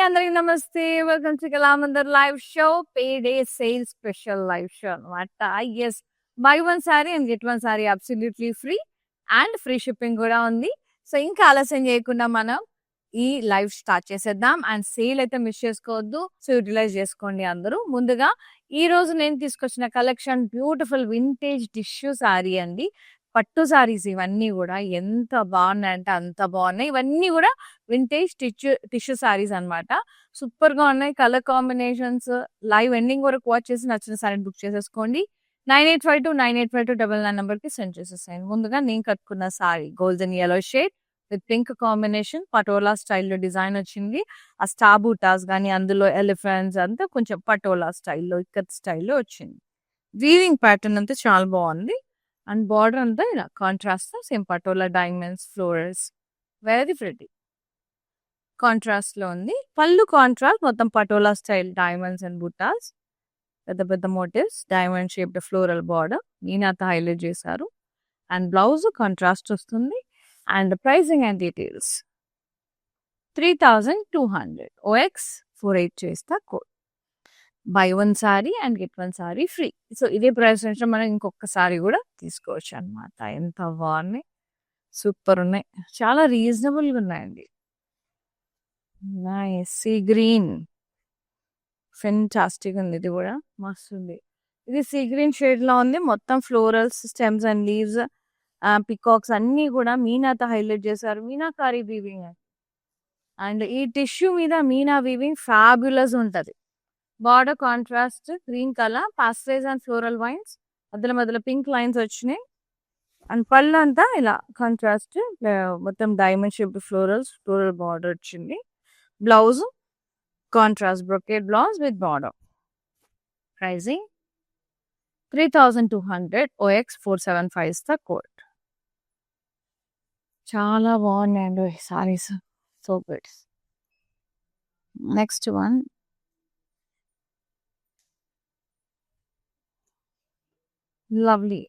అందరికి నమస్తే. Welcome to Kalamandir live show. Payday sale special live show అనమాట. Yes, buy one sari and get one sari absolutely free and free shipping కూడా ఉంది. So ఇంకా ఆలస్యం చేయకుండా మనం ఈ లైవ్ స్టార్ట్ చేసేద్దాం. అండ్ సేల్ అయితే మిస్ చేసుకోవద్దు. సో యూటిలైజ్ చేసుకోండి అందరూ. ముందుగా ఈ రోజు నేను తీసుకొచ్చిన collection beautiful vintage tissue sari అండి. పట్టు సారీస్ ఇవన్నీ కూడా ఎంత బాగున్నాయంటే అంత బాగున్నాయి. ఇవన్నీ కూడా వింటేజ్ టిష్యూ సారీస్ అన్నమాట. సూపర్ గా ఉన్నాయి. కలర్ కాంబినేషన్స్ లైవ్ ఎండింగ్ వరకు వాచ్ చేసి నచ్చిన సారీ బుక్ చేసేసుకోండి. 9852985299 నెంబర్ కి సెండ్ చేసేసాను. ముందుగా నేను కట్టుకున్న sorry golden yellow shade with pink combination patola స్టైల్లో డిజైన్ వచ్చింది. ఆ స్టార్ బూటాస్ కానీ అందులో ఎలిఫెంట్స్ అంతా కొంచెం పటోలా స్టైల్లో ఇక్కత్ స్టైల్లో వచ్చింది. వీవింగ్ ప్యాటర్న్ అంతా చాలా బాగుంది. అండ్ బార్డర్ అంతా ఇలా contrast same patola diamonds florals very pretty contrast లో ఉంది. పళ్ళు కాంట్రాస్ట్ మొత్తం patola style diamonds and buttas పెద్ద పెద్ద motifs diamond shaped floral border మీనాతో హైలైట్ చేశారు. అండ్ బ్లౌజ్ కాంట్రాస్ట్ వస్తుంది. And pricing and details 3200 OX 48 చేస్తా code. Buy one sari and get one sari free. So ఇదే ప్రైస్ నుంచి మనం ఇంకొక సారీ కూడా తీసుకోవచ్చు అనమాట. ఎంత బాగున్నాయి, సూపర్ ఉన్నాయి, చాలా రీజనబుల్గా ఉన్నాయండి. నైస్ సీ గ్రీన్ ఫెంటాస్టిక్ ఉంది. ఇది కూడా మస్తు ఉంది. ఇది సీ గ్రీన్ షేడ్ లో ఉంది. మొత్తం florals stems and leaves peacocks అన్ని కూడా మీనాతో హైలైట్ చేశారు. మీనాకారి వీవింగ్ అండ్ ఈ టిష్యూ మీద మీనా వీవింగ్ ఫ్యాబ్యులస్ ఉంటది. బార్డర్ కాంట్రాస్ట్ గ్రీన్ కలర్ పాస్టేజ్ అండ్ ఫ్లోరల్ వైన్స్ మధ్యలో మధ్యలో పింక్ లైన్స్ వచ్చినాయి. అండ్ పళ్ళు అంతా ఇలా కాంట్రాస్ట్ మొత్తం డైమండ్ షేప్ ఫ్లోరల్ బార్డర్ వచ్చింది. Blouse contrast brocade blouse with border. Pricing 3200 OX 475 ఇస్తా కోడ్. చాలా బాగున్నాయండి saris, so good. Next one lovely.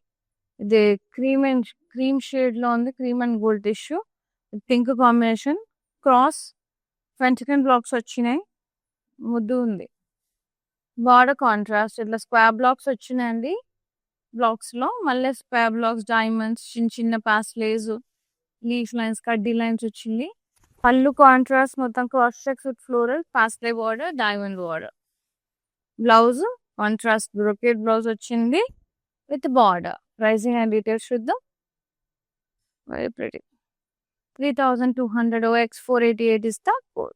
ఇది క్రీమ్ షేడ్ లో ఉంది. Cream and gold tissue pink combination cross వెంటకన్ బ్లాక్స్ వచ్చినాయి. ముద్దు ఉంది. బార్డర్ కాంట్రాస్ట్ ఇట్లా స్క్వేర్ బ్లాక్స్ వచ్చినాయండి. బ్లాక్స్ లో మళ్ళీ స్క్వేర్ బ్లాక్స్ డైమండ్స్ చిన్న చిన్న పాస్లేస్ లీఫ్ లైన్స్ కడ్డీ లైన్స్ వచ్చింది. పళ్ళు కాంట్రాస్ట్ మొత్తం cross checks with floral paisley border diamond border. Blouse contrast brocade blouse వచ్చింది with border. Pricing and details చూద్దాం. వెరీ ప్రిటీ 3200 OX 488 ఇస్తా కోడ్.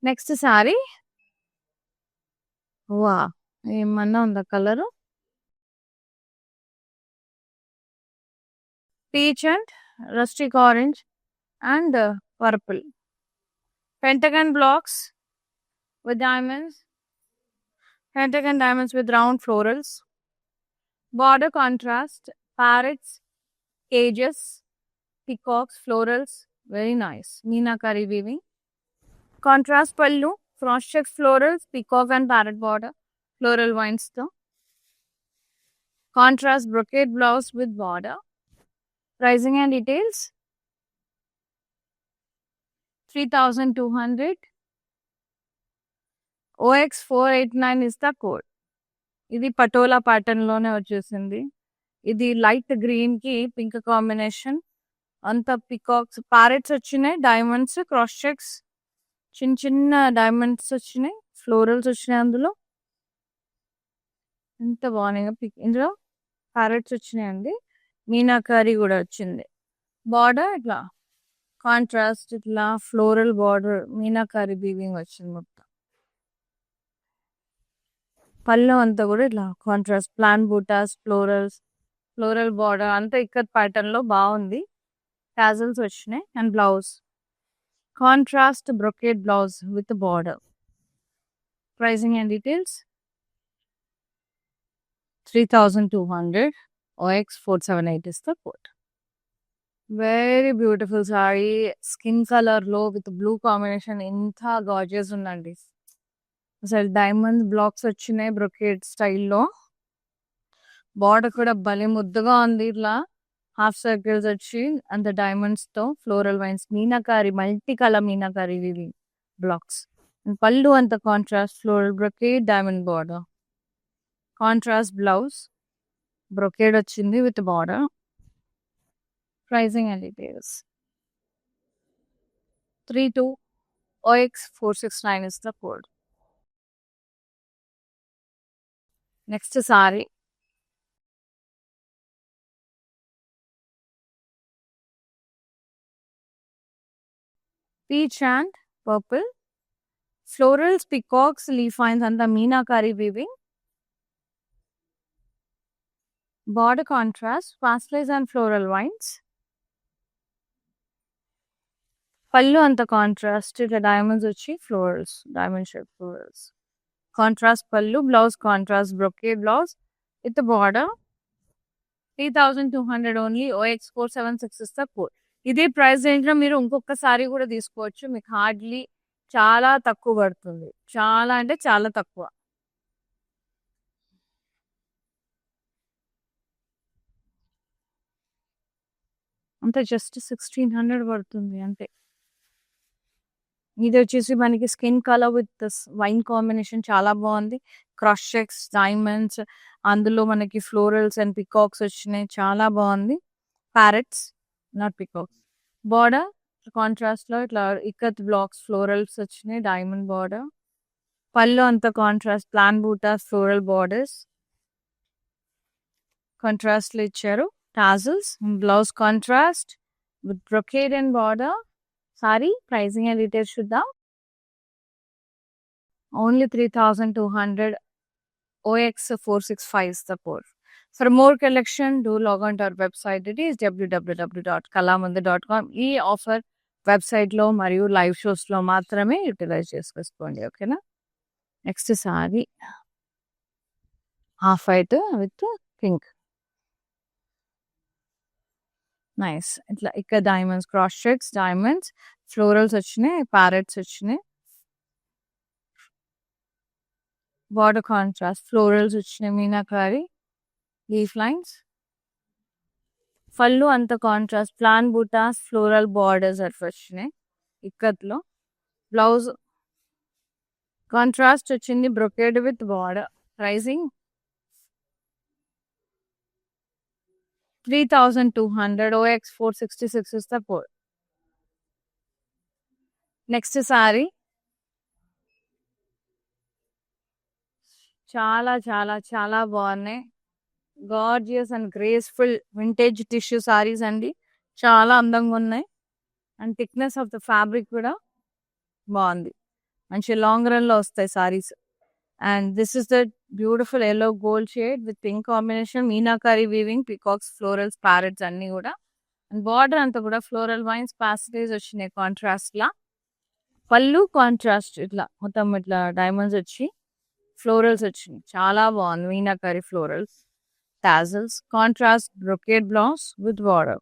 నెక్స్ట్ సారీ వా ఏమన్నా ఉందా colour. Peach and rustic orange and purple pentagon blocks with diamonds, pentagon diamonds with round florals, border contrast, parrots, cages, peacocks, florals, very nice. Meenakari weaving. Contrast pallu, cross checks florals, peacock and parrot border, floral vines though. Contrast brocade blouse with border. Pricing and details 3200 OX 489 is the code. ఇది patola pattern లోనే వచ్చేసింది. ఇది light green కి pink combination అంత peacocks parrots వచ్చినాయి. Diamonds cross checks చిన్న చిన్న diamonds వచ్చినాయి. ఫ్లోరల్స్ వచ్చినాయి. అందులో ఎంత బాగున్నాయి. ఇందులో ప్యారెట్స్ వచ్చినాయండి. మీనాకారి కూడా వచ్చింది. బార్డర్ ఇట్లా కాంట్రాస్ట్ ఇట్లా ఫ్లోరల్ బార్డర్ మీనాకారి వీవింగ్ వచ్చింది. మొత్తం పళ్ళు అంతా కూడా ఇట్లా contrast plain butas floral border అంతా ఇక్కత్ ప్యాటర్న్ లో బాగుంది. టాజల్స్ వచ్చినాయి. And blouse contrast brocade blouse with border. Pricing and details 3200 OX 478 is the code. Very beautiful sorry skin colour లో విత్ బ్లూ కాంబినేషన్ ఎంత గార్జియస్ ఉందండి. అసలు డైమండ్ బ్లాక్స్ వచ్చినాయి brocade స్టైల్లో. బార్డర్ కూడా భలే ముద్దుగా ఉంది. ఇట్లా హాఫ్ సర్కిల్స్ వచ్చి అంత డైమండ్స్ తో floral vines meenakari multi colour meenakari weaving blocks. పళ్ళు అంత contrast floral brocade diamond border. Contrast blouse brocade వచ్చింది with border. Pricing and details 32 OX469 is the code. Next saree. Peach and purple. Florals, peacocks, leaf vines and the meenakari weaving. Border contrast, pastel and floral vines. Pallu and the contrast, the diamonds వచ్చి florals, diamond shaped florals. Contrast pallu, blouse contrast brocade blouse with the border. 3200 only. OX476 is the code. ఇదే price range లో మీరు ఇంకొక sorry కూడా తీసుకోవచ్చు. మీకు hardly చాలా తక్కువ పడుతుంది. చాలా అంటే చాలా తక్కువ. అంతే జస్ట్ 1600 పడుతుంది అంతే. ఇది వచ్చేసి మనకి skin colour with wine combination చాలా బాగుంది. క్రాస్ చెక్స్, డైమండ్స్, అందులో మనకి ఫ్లోరల్స్ అండ్ పికాక్స్ వచ్చినాయి. చాలా బాగుంది. Parrots not peacocks. Border contrast లో ఇట్లా ఇక్కత్ బ్లాక్స్ ఫ్లోరల్స్ వచ్చినాయి. Diamond border. పళ్ళు అంత contrast plain butas floral borders contrast లో ఇచ్చారు. Tassels blouse contrast with brocade and border. Sari pricing and details చూద్దాం. Only 3200. OX465 is the code. For more collection, do log on to our website. It is www.kalamandir.com. ఈ offer website లో మరియు live shows లో మాత్రమే utilize చేసుకోండి. ఓకేనా. Next sari half white with pink. Nice. ఇట్లా ఇక్కడ diamonds, cross checks, diamonds, florals వచ్చినాయి. ప్యారెట్స్ వచ్చినాయి. బార్డర్ కాంట్రాస్ట్ ఫ్లోరల్స్ వచ్చినాయి. Meenakari leaf lines. పళ్ళు అంత contrast plain butas floral borders అట్లా వచ్చినాయి ఇక్కత్లో. బ్లౌజ్ కాంట్రాస్ట్ వచ్చింది brocade with border. Pricing 3200. OX466 is the code. Next sari చాలా చాలా చాలా బాగున్నాయి. Gorgeous and graceful vintage tissue saris అండి. చాలా అందంగా ఉన్నాయి. And thickness of the fabric కూడా బాగుంది. మంచి లాంగ్ రన్ లో వస్తాయి saris. And this is the beautiful yellow gold shade with pink combination. Meenakari weaving, peacocks, florals, parrots అన్ని కూడా. అండ్ బార్డర్ అంతా కూడా ఫ్లోరల్ వైన్స్ పాస్టేజ్ వచ్చినాయి కాంట్రాస్ట్ లా. పళ్ళు కాంట్రాస్ట్ ఇట్లా మొత్తం ఇట్లా డైమండ్స్ వచ్చి ఫ్లోరల్స్ వచ్చినాయి. చాలా బాగుంది. Meenakari florals, tassels, contrast brocade blouse with border.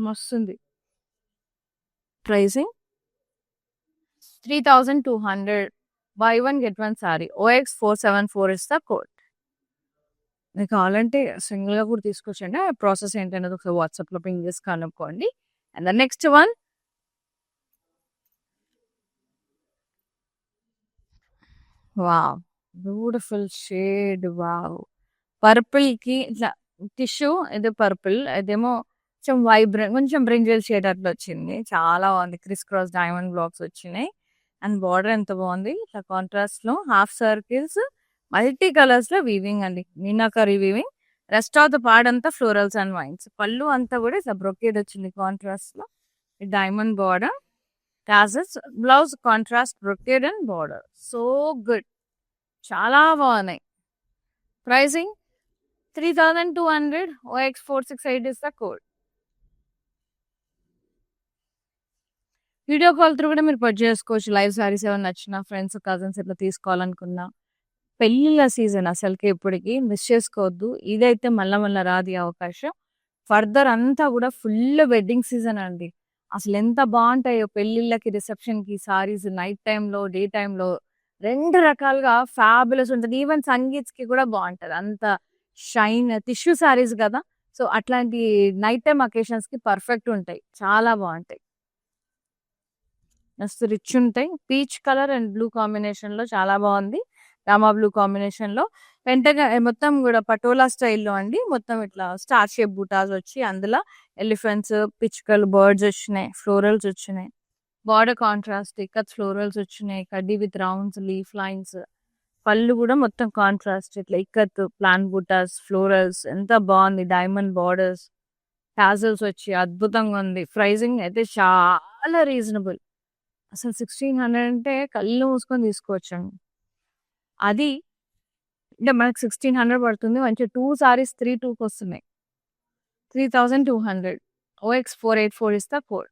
మస్తుంది. Pricing 3200. Buy one get one sari. OX474 is the code. మీకు కావాలంటే సింగిల్ గా కూడా తీసుకొచ్చండి. ఆ ప్రాసెస్ ఏంటనేది ఒకసారి వాట్సాప్ లో పింగ్ చేసి కనుక్కోండి. And the next one wow beautiful shade. Wow purple కి ఇట్లా టిష్యూ, ఇది పర్పుల్, ఇదేమో కొంచెం వైబ్రెంట్, కొంచెం బ్రింజల్ షేడ్ అట్లా వచ్చింది. చాలా బాగుంది. క్రిస్ క్రాస్ డైమండ్ బ్లాక్స్ వచ్చినాయి. అండ్ బార్డర్ ఎంత బాగుంది. ఇట్లా కాంట్రాస్ట్ లో హాఫ్ సర్కిల్స్ మల్టీ కలర్స్ లో వీవింగ్ అండి. Meenakari weaving. Rest of the part అంతా ఫ్లోరల్స్ అండ్ వైన్స్. పళ్ళు అంతా కూడా ఇట్లా బ్రొకేడ్ వచ్చింది కాంట్రాస్ట్ లో. Diamond border, tassels, blouse contrast brocade and border. So good. చాలా బాగున్నాయి. Pricing 3200. OX468 is the code. Video call through కూడా మీరు పర్చేస్ చేసుకోవచ్చు. లైవ్ సారీస్ ఏమైనా నచ్చిన ఫ్రెండ్స్, కజిన్స్ ఇట్లా తీసుకోవాలనుకున్నా. పెళ్ళిళ్ళ సీజన్ అసలుకి ఇప్పటికి మిస్ చేసుకోవద్దు. ఇదైతే మళ్ళా రాదు ఈ అవకాశం. ఫర్దర్ అంతా కూడా ఫుల్ వెడ్డింగ్ సీజన్ అండి. అసలు ఎంత బాగుంటాయో పెళ్ళిళ్ళకి, రిసెప్షన్ కి సారీస్. నైట్ టైంలో, డే టైంలో 2 రకాలుగా ఫ్యాబులస్ ఉంటుంది. ఈవెన్ సంగీత్స్ కి కూడా బాగుంటది. అంత షైన్ టిష్యూ సారీస్ కదా, సో, అట్లాంటి నైట్ టైమ్ అకేషన్స్‌కి పర్ఫెక్ట్ ఉంటాయి. చాలా బావుంటాయి. మస్తు రిచ్ ఉంటాయి. పీచ్ కలర్ అండ్ బ్లూ కాంబినేషన్‌లో చాలా బావుంది. రామా బ్లూ కాంబినేషన్‌లో మొత్తం గూడా పటోలా స్టైల్‌లో అండి. మొత్తం ఇట్లా స్టార్ షేప్ బూటాస్ వచ్చి అందులో ఎలిఫెంట్స్, పిచ్చుకలు, బర్డ్స్ వచ్చినాయి. ఫ్లోరల్స్ వచ్చినాయి. బార్డర్ కాంట్రాస్ట్ ఇక్కత్ ఫ్లోరల్స్ వచ్చినాయి. కడ్డీ విత్ రౌండ్స్, లీఫ్ లైన్స్. పళ్ళు గూడా మొత్తం కాంట్రాస్ట్ ఇట్లా ఇక్కత్, ప్లాంట్ బూటాస్, ఫ్లోరల్స్ ఎంత బావుంది. డైమండ్ బార్డర్స్, టాజల్స్ వచ్చి అద్భుతంగా ఉంది. ప్రైజింగ్ అయితే చాలా రీజనబుల్. అసలు 1600 అంటే కళ్ళు మూసుకొని తీసుకోవచ్చండి. అది అంటే మనకు 1600 పడుతుంది. మంచిగా 2 సారీస్ 3,2కి వస్తున్నాయి. 3200 OX 484 is the code.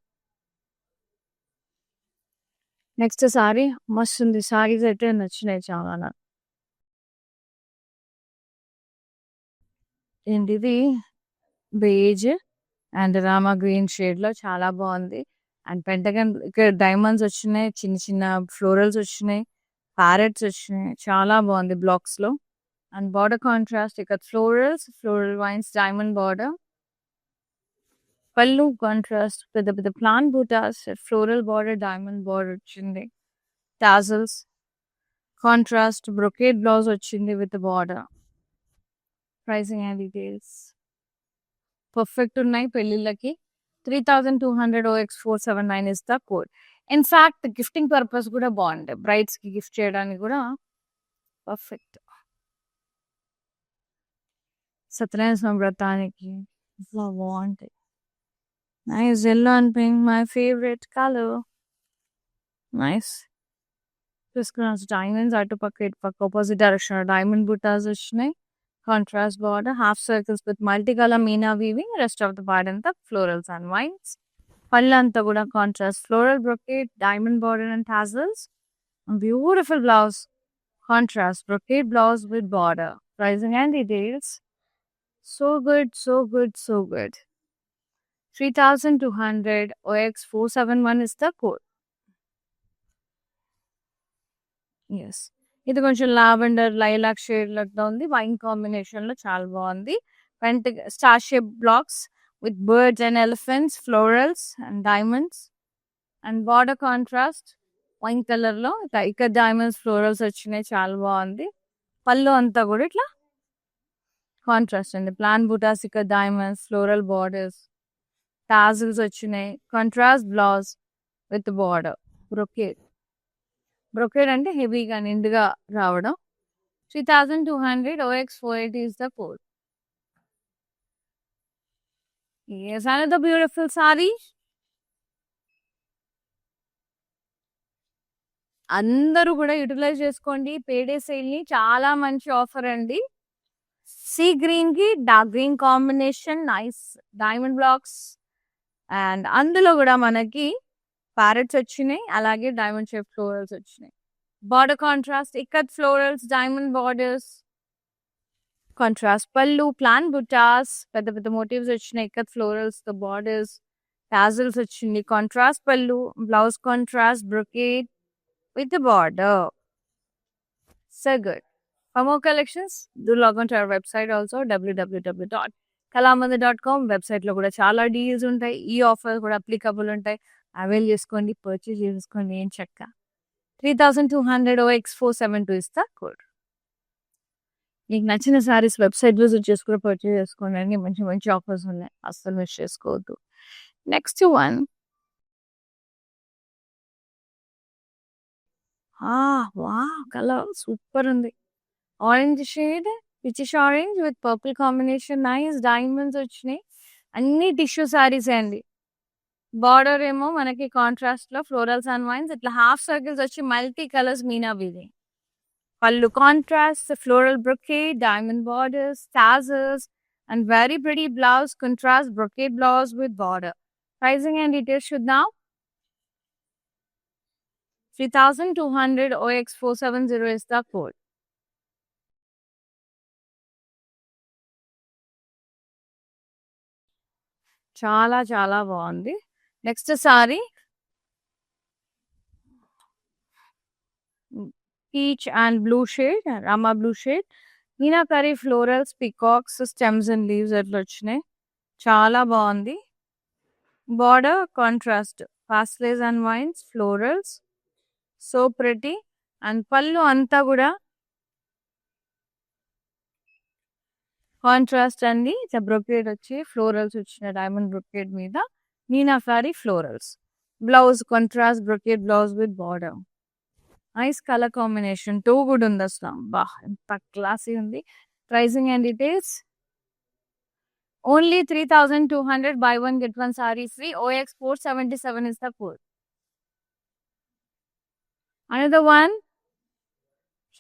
Next sari మస్తుంది. సారీస్ అయితే నచ్చినాయి చాలా నాకు. ఏంటిది బేజ్ అండ్ రామా గ్రీన్ షేడ్‌లో చాలా బావుంది. అండ్ పెంటగన్ ఇక్కడ డైమండ్స్ వచ్చినాయి. చిన్న చిన్న ఫ్లోరల్స్ వచ్చినాయి. ప్యారెట్స్ వచ్చినాయి. చాలా బావుంది బ్లాక్స్‌లో. అండ్ బార్డర్ కాంట్రాస్ట్ ఇక్కడ florals, floral wines, diamond border. పళ్ళు కాంట్రాస్ట్ పెద్ద పెద్ద plant buttas, floral border, diamond border వచ్చింది. టాజల్స్ కాంట్రాస్ట్ బ్రొకేడ్ బ్లౌజ్ వచ్చింది with border. Pricing and details perfect ఉన్నాయి పెళ్ళిళ్ళకి. 3200 OX 479 is the code. In fact gifting purpose కూడా బావుంటాయి. బ్రైడ్స్‌కి గిఫ్ట్ చేయడానికి కూడా పర్ఫెక్ట్. సత్యనారాయణ స్వామి వ్రతానికి ఇట్లా బావుంటాయి. Nice yellow and pink my favourite colour. Nice. Chris diamonds అటుపక్క ఇటుపక్క ఆపోజిట్ డైరెక్షన్ డైమండ్ బుటాస్ వచ్చినాయి. Contrast border, half circles with multi colour Meena weaving. Rest of the part అంతా ఫ్లోరల్స్ అండ్ వైన్స్. పళ్ళంతా కూడా contrast floral brocade, diamond border and tassels. Beautiful blouse. Contrast brocade blouse with border. Pricing and details. So good, so good, so good. 3200 OX 471 is the code. Yes. ఇది కొంచెం lavender lilac shade లాగా ఉంది. Wine combination లో చాలా బాగుంది. Star shape blocks with birds and elephants, florals and diamonds and border contrast wine colour లో ఇక్కడ diamonds florals వచ్చినాయి. చాలా బాగుంది. పళ్ళు అంతా కూడా ఇట్లా కాంట్రాస్ట్ అండి. ప్లాన్ బూటాస్ ఇక్కడ డైమండ్స్, ఫ్లోరల్ బార్డర్స్, టాజిల్స్ వచ్చినాయి. Contrast blouse with border. Brocade brocade అంటే హెవీగా నిండుగా రావడం. 3200 OX 480 is the code. Yes, another beautiful saree. అందరూ కూడా యూటిలైజ్ చేసుకోండి పేడే సేల్ ని. చాలా మంచి ఆఫర్ అండి. సీ గ్రీన్ కి dark green combination, nice diamond blocks and అందులో కూడా మనకి ప్యారెట్స్ వచ్చినాయి. అలాగే డైమండ్ షేప్ ఫ్లోరల్స్ వచ్చినాయి. Border contrast ikat florals, diamond borders, contrast పళ్ళు, ప్లాన్ బుటాస్, పెద్ద పెద్ద మోటివ్స్ వచ్చినాయి. ఇక్కత్ ఫ్లోరల్స్ తో బార్డర్స్, టాజిల్స్ వచ్చింది. కాంట్రాస్ట్ పళ్ళు, blouse contrast brocade with the border. So good. For more collections, do log on to our website also www.kalamandir.com. Website లో కూడా చాలా డీల్స్ ఉంటాయి. ఈ ఆఫర్ కూడా అప్లికబుల్ ఉంటాయి. అవైల్ చేసుకోండి, పర్చేజ్ చేసుకోండి. ఏం చక్క 3200 OX 472 ఇస్తా కోడ్. మీకు నచ్చిన సారీస్ వెబ్సైట్ విజిట్ చేసుకుని పర్చేజ్ చేసుకోండి. మంచి మంచి ఆఫర్స్ ఉన్నాయి, అస్సలు మిస్ చేసుకోవద్దు. Next one, wow colour super ఉంది. Orange shade, peachish orange with purple combination, nice diamonds వచ్చినాయి. అన్ని టిష్యూ సారీస్ అండి. బార్డర్ ఏమో మనకి కాంట్రాస్ట్ లో ఫ్లోరల్స్ అండ్ వైన్స్ ఇట్లా హాఫ్ సర్కిల్స్ వచ్చి మల్టీ కలర్స్ మీనా వీవింగ్. పళ్ళు contrast floral brocade, diamond borders, tassels and very pretty blouse contrast brocade blouse with border. Pricing and details చూద్దాం. 3200 OX 470 is the code. చాలా చాలా బాగుంది. Next sari peach and blue shade, Rama blue shade, meenakari florals, peacocks, stems and leaves అట్లా వచ్చినాయి. చాలా బాగుంది. Border contrast pastels and vines florals so pretty. And పళ్ళు అంతా కూడా కాంట్రాస్ట్ అండి. ఇట్లా బ్రొకేడ్ వచ్చి ఫ్లోరల్స్ వచ్చిన డైమండ్ బ్రొకేడ్ మీద meenakari florals. Blouse contrast brocade blouse with border. Nice colour combination. Too good ఉంది అసలు. బా ఎంత క్లాసీ ఉంది. Pricing and details only 3,200. By one get one sari free. OX 477 is the code. Another one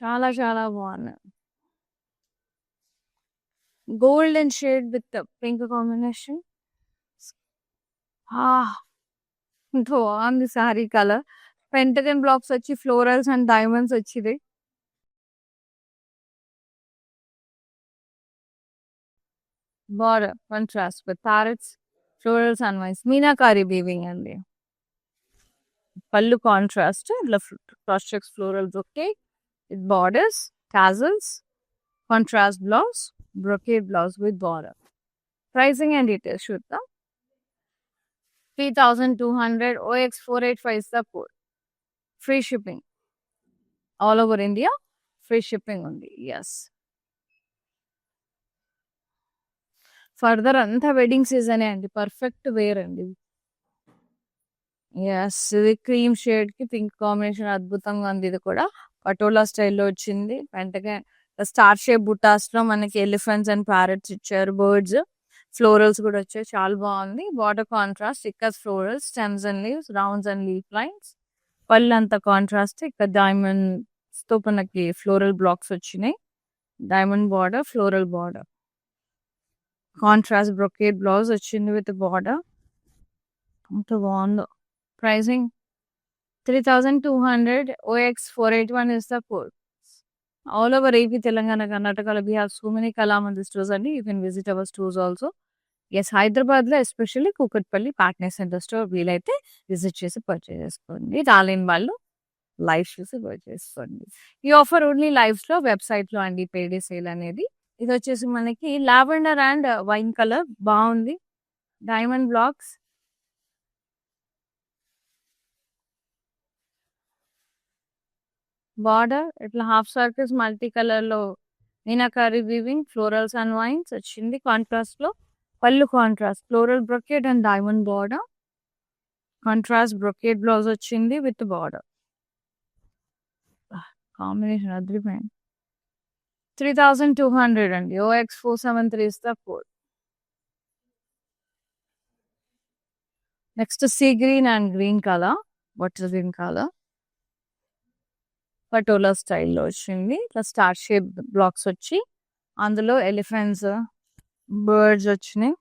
చాలా చాలా బాగుంది. Golden shade with pink combination. బాగుంది sorry colour. Pentagon blocks వచ్చి ఫ్లోరల్స్ అండ్ డైమండ్స్ వచ్చింది. Border contrast with parrots florals and wines meenakari weaving అండి. పళ్ళు contrast ఇట్లా cross checks floral brocade with borders tassels contrast blouse brocade blouse with border. Pricing and details చూద్దాం. 3,200. OX 485 is the code. Free shipping all over India. Free shipping ఉంది. Yes. Further అంతా wedding సీజనే అండి. Perfect wear అండి. Yes ఇది cream shade కి pink combination అద్భుతంగా ఉంది. ఇది కూడా పటోలా స్టైల్లో వచ్చింది. వెంటనే స్టార్ షేప్ బుటాస్ లో మనకి ఎలిఫెంట్స్ అండ్ ప్యారెట్స్ ఇచ్చారు. బర్డ్స్ ఫ్లోరల్స్ కూడా వచ్చాయి. చాలా బాగుంది. బార్డర్ కాంట్రాస్ట్ ఇక్కడ florals stems and leaves rounds and leaf lines. పళ్ళు అంతా కాంట్రాస్ట్ ఇక్కడ డైమండ్స్ తో మనకి ఫ్లోరల్ బ్లాక్స్ వచ్చినాయి. Diamond border floral border contrast brocade blouse వచ్చింది విత్ బార్డర్. అంత బాగుందో. Pricing 3,200. OX 481 is the code. All over AP, Telangana, Karnataka, we have so many Kalamandir stores and you can visit our stores also. Yes, Hyderabad lo especially Kukatpalli Partner Center store వీలైతే visit చేసి purchase చేసుకోండి. రాలేని వాళ్ళు live చూసి purchase చేసుకోండి. ఈ offer only lives లో website లో అండి. పేడే సేల్ అనేది. ఇది వచ్చేసి మనకి లావెండర్ అండ్ వైన్ కలర్ బాగుంది. డైమండ్ బ్లాక్స్ బార్డర్ ఇట్లా హాఫ్ సర్కిల్స్ మల్టీ కలర్ లో meenakari weaving florals and wines వచ్చింది. కాంట్రాస్ట్ లో పళ్ళు contrast floral brocade and diamond border contrast brocade blouse వచ్చింది విత్ బార్డర్. కాంబినేషన్ అదిరిపోయింది. 3,200 అండి. OX 473 is the code. Next sea green and green colour water green colour patola స్టైల్లో వచ్చింది. ఇట్లా స్టార్ షేప్ బ్లాక్స్ వచ్చి అందులో ఎలిఫెంట్స్ బర్డ్స్ వచ్చినాయి.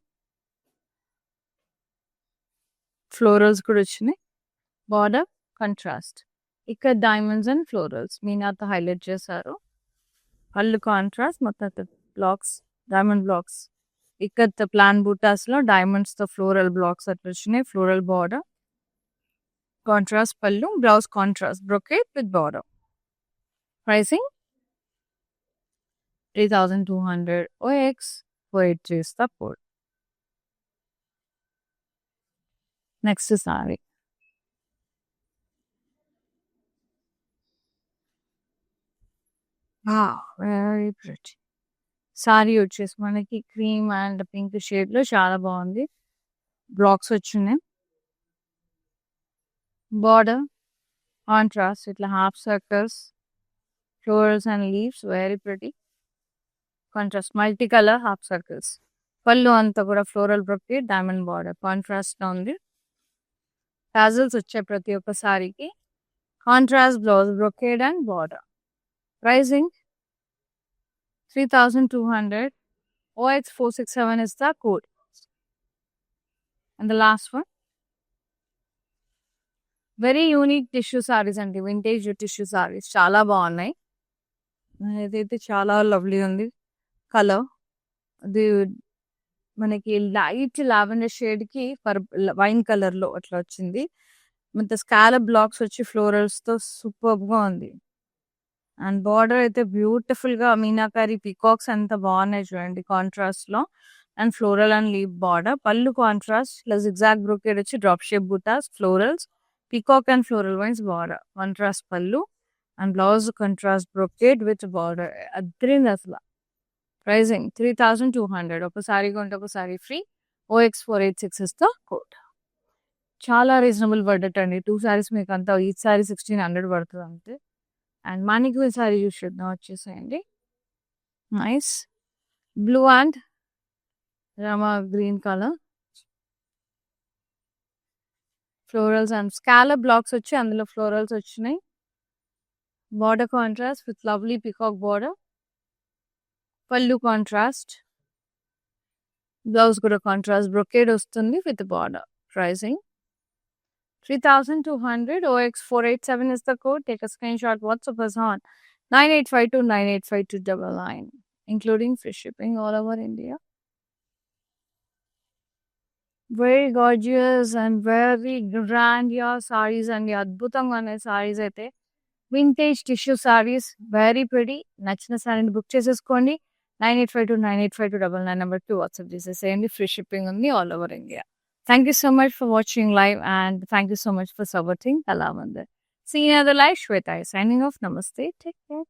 ఫ్లోరల్స్ కూడా వచ్చినాయి. బార్డర్ కాంట్రాస్ట్ ఇక్కడ డైమండ్స్ అండ్ ఫ్లోరల్స్ మీనాతో హైలైట్ చేశారు. పళ్ళు కాంట్రాస్ట్ మొత్తం బ్లాక్స్ డైమండ్ బ్లాక్స్ ఇక్కడ ప్లాన్ బూటాస్ లో డైమండ్స్ తో ఫ్లోరల్ బ్లాక్స్ అట్లా వచ్చినాయి. ఫ్లోరల్ బార్డర్ కాంట్రాస్ట్ పళ్ళు blouse contrast brocade with border. Pricing 3,200. OX 483 is the code. Next is saree. Very pretty. Sorry వచ్చేసి మనకి క్రీమ్ అండ్ పింక్ షేడ్ లో చాలా బాగుంది. బ్లాక్స్ వచ్చినాయి. బార్డర్ కాంట్రాస్ట్ ఇట్లా half circles florals and leaves very pretty contrast multicolor half circles. పళ్ళు అంతా కూడా floral brocade diamond border contrast గా ఉంది. టాజల్స్ వచ్చాయి ప్రతి ఒక్క సారీకి. Contrast blouse brocade and border. Pricing 3,200. OX 467 is the code. And the last one very unique tissue sarees అండి. వింటేజ్ టిష్యూ సారీస్ చాలా బాగున్నాయి. ఇదైతే చాలా లవ్లీ ఉంది. కలర్ అది మనకి లైట్ లావెండర్ షేడ్ కి వైన్ కలర్ లో అట్లా వచ్చింది. మొత్తం స్కాలప్ బ్లాక్స్ వచ్చి ఫ్లోరల్స్ తో సూపర్ గా ఉంది. అండ్ బార్డర్ అయితే బ్యూటిఫుల్ గా మీనాకారి పీకాక్స్ అంత బాగున్నాయి చూడండి కాంట్రాస్ట్ లో. And floral and leaf border. పళ్ళు కాంట్రాస్ట్ ప్లస్ ఎగ్జాక్ట్ బ్రోకేడ్ వచ్చి drop shape buttas, florals, peacock and floral vines border. Contrast పళ్ళు and blouse contrast brocade with border. అద్దరింది అసలు. ప్రైజింగ్ 3200. ఒక సారీ కొంటే ఒక sari free. OX486 is the code. చాలా reasonable budget అండి. 2 సారీస్ మీకు అంతా ఈచ్ సారీ 1600 పడుతుంది అంతే. అండ్ మనకి సారీ చూసి చూద్దాం వచ్చేసేయండి. Nice blue and Rama green colour florals and scallop blocks వచ్చి అందులో ఫ్లోరల్స్ వచ్చినాయి. Border contrast with lovely peacock border. పళ్ళు కాంట్రాస్ట్, బ్లౌజ్ కూడా కాంట్రాస్ట్ బ్రొకేడ్ వస్తుంది with border. Pricing 3200. OX487 is the code. Take a screenshot. WhatsApp us on 9852985299, including free shipping all over India. Very gorgeous and very grand your sarees and అద్భుతంగా ఉన్నాయి sarees అయితే. Vintage tissue sarees, very pretty. నచ్చిన సారీని book చేసేసుకోండి. 9852985299 number 2 WhatsApp చేసేసేయండి. Free shipping ఉంది all over India. Thank you so much for watching live and thank you so much for supporting Kalamandir. See you in another live. Shweta is signing off. Namaste. Take care.